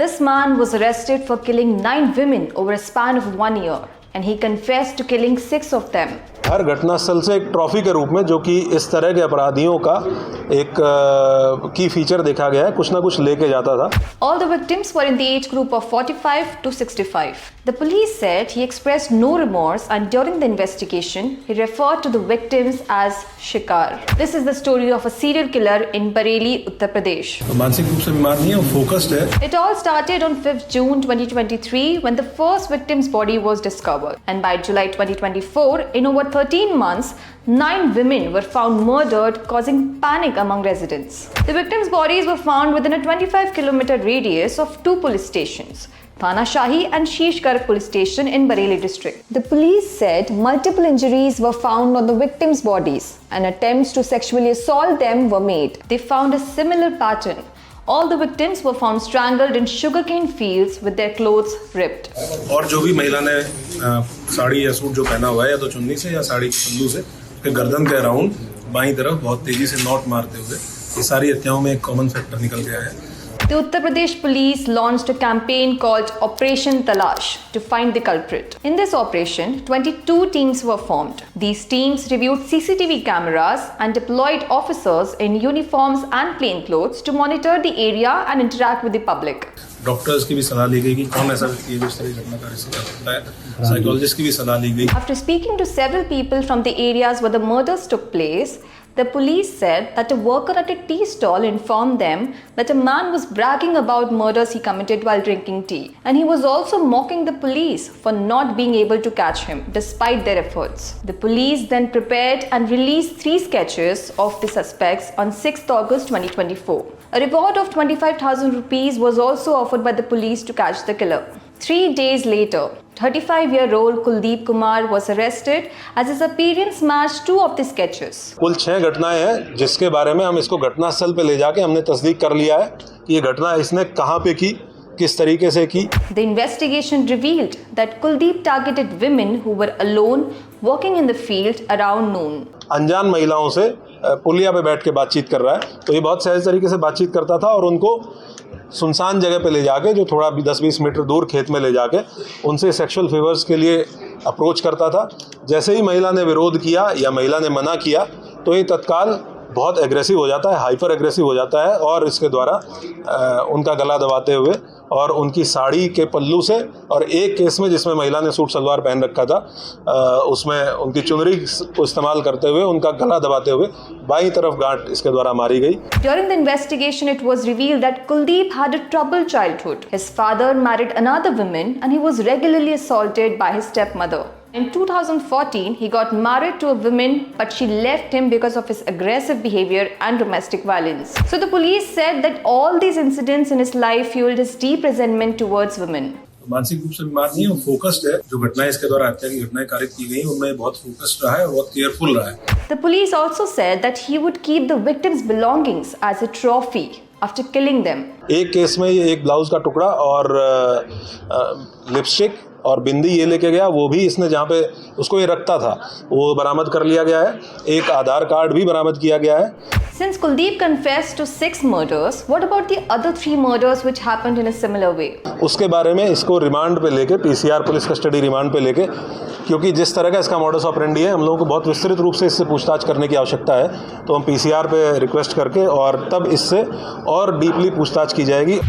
This man was arrested for killing 9 women over a span of 1 year, and he confessed to killing 6 of them. हर घटनास्थल से एक trophy के रूप में, जो कि इस तरह के अपराधियों का एक की फीचर देखा गया है, कुछ ना कुछ लेके जाता था। All the victims were in the age group of 45 to 65. The police said he expressed no remorse, and during the investigation, he referred to the victims as Shikar. This is the story of a serial killer in Bareilly, Uttar Pradesh. मानसिक रूप से बीमार नहीं है, वो focused है। It all started on 5th June 2023 when the first victim's body was discovered, and by July 2024, in over 13 months, 9 women were found murdered, causing panic among residents. The victims' bodies were found within a 25-kilometer radius of 2 police stations, Thana Shahi and Shishgarh police station in Bareilly district. The police said multiple injuries were found on the victims' bodies and attempts to sexually assault them were made. They found a similar pattern. All the victims were found strangled in sugarcane fields with their clothes ripped. और जो भी महिला ने साड़ी या suit जो पहना हुआ है, या तो चुन्नी से या साड़ी के पल्लू से, उसके गर्दन के अराउंड बाईं तरफ बहुत तेजी से नॉट मारते हुए, ये सारी हत्याओं में एक कॉमन फैक्टर निकल के आया है। The Uttar Pradesh police launched a campaign called Operation Talash to find the culprit. In this operation, 22 teams were formed. These teams reviewed CCTV cameras and deployed officers in uniforms and plainclothes to monitor the area and interact with the public. Doctors की भी सलाह ली गई कि कौन ऐसा व्यक्ति है जो इस तरह की घटना कार्य से कर सकता है। साइकोलॉजिस्ट की भी सलाह ली गई। After speaking to several people from the areas where the murders took place, the police said that a worker at a tea stall informed them that a man was bragging about murders he committed while drinking tea, and he was also mocking the police for not being able to catch him despite their efforts. The police then prepared and released 3 sketches of the suspects on 6th August 2024. A reward of 25,000 rupees was also offered by the police to catch the killer. 3 days later, 35-year-old Kuldeep Kumar was arrested as his appearance matched 2 of the sketches. कुल 6 घटनाएं हैं जिसके बारे में हम इसको घटनास्थल पे ले जाके हमने तस्दीक कर लिया है कि ये घटना इसने कहाँ पे की, किस तरीके से की। The investigation revealed that Kuldeep targeted women who were alone walking in the field around noon. अनजान महिलाओं से पुलिया पे बैठ के बातचीत कर रहा है, तो ये बहुत सहज तरीके से बातचीत करता था और उनको सुनसान जगह पे ले जाके, जो थोड़ा 10-20 मीटर दूर खेत में ले जाके उनसे सेक्सुअल फेवर्स के लिए अप्रोच करता था। जैसे ही महिला ने विरोध किया या महिला ने मना किया तो ये तत्काल बहुत एग्रेसिव हो जाता है, हाइपर एग्रेसिव हो जाता है और इसके द्वारा उनका गला दबाते हुए और उनकी साड़ी के पल्लू से, और एक केस में जिसमें महिला ने सूट सलवार पहन रखा था उसमें उनकी चुनरी को इस्तेमाल करते हुए उनका गला दबाते हुए बाईं तरफ गांठ इसके द्वारा मारी गई। During the investigation, it was revealed that Kuldeep had a troubled childhood. His father married another woman and he was regularly assaulted by his stepmother. In 2014, he got married to a woman, but she left him because of his aggressive behavior and domestic violence. So the police said that all these incidents in his life fueled his deep resentment towards women. मानसिक रूप से बीमार नहीं है, वो focused है। जो घटनाएं इसके द्वारा हत्या की घटनाएं कारित की गई, उनमें बहुत फोकस्ड रहा है और बहुत केयरफुल रहा है। The police also said that he would keep the victims' belongings as a trophy after killing them. एक केस में ये एक ब्लाउज का टुकड़ा और लिपस्टिक और बिंदी ये लेके गया, वो भी इसने जहाँ पे उसको ये रखता था वो बरामद कर लिया गया है। एक आधार कार्ड भी बरामद किया गया है। Since Kuldeep confessed to 6 murders, what about the other 3 murders which happened in a similar way? उसके बारे में इसको रिमांड पे लेके, पीसीआर पुलिस कस्टडी रिमांड पे लेके, क्योंकि जिस तरह का इसका मॉडस ऑपरेंडी है, हम लोगों को बहुत विस्तृत रूप से इससे पूछताछ करने की आवश्यकता है, तो हम पीसीआर पे रिक्वेस्ट करके और तब इससे और डीपली पूछताछ की जाएगी।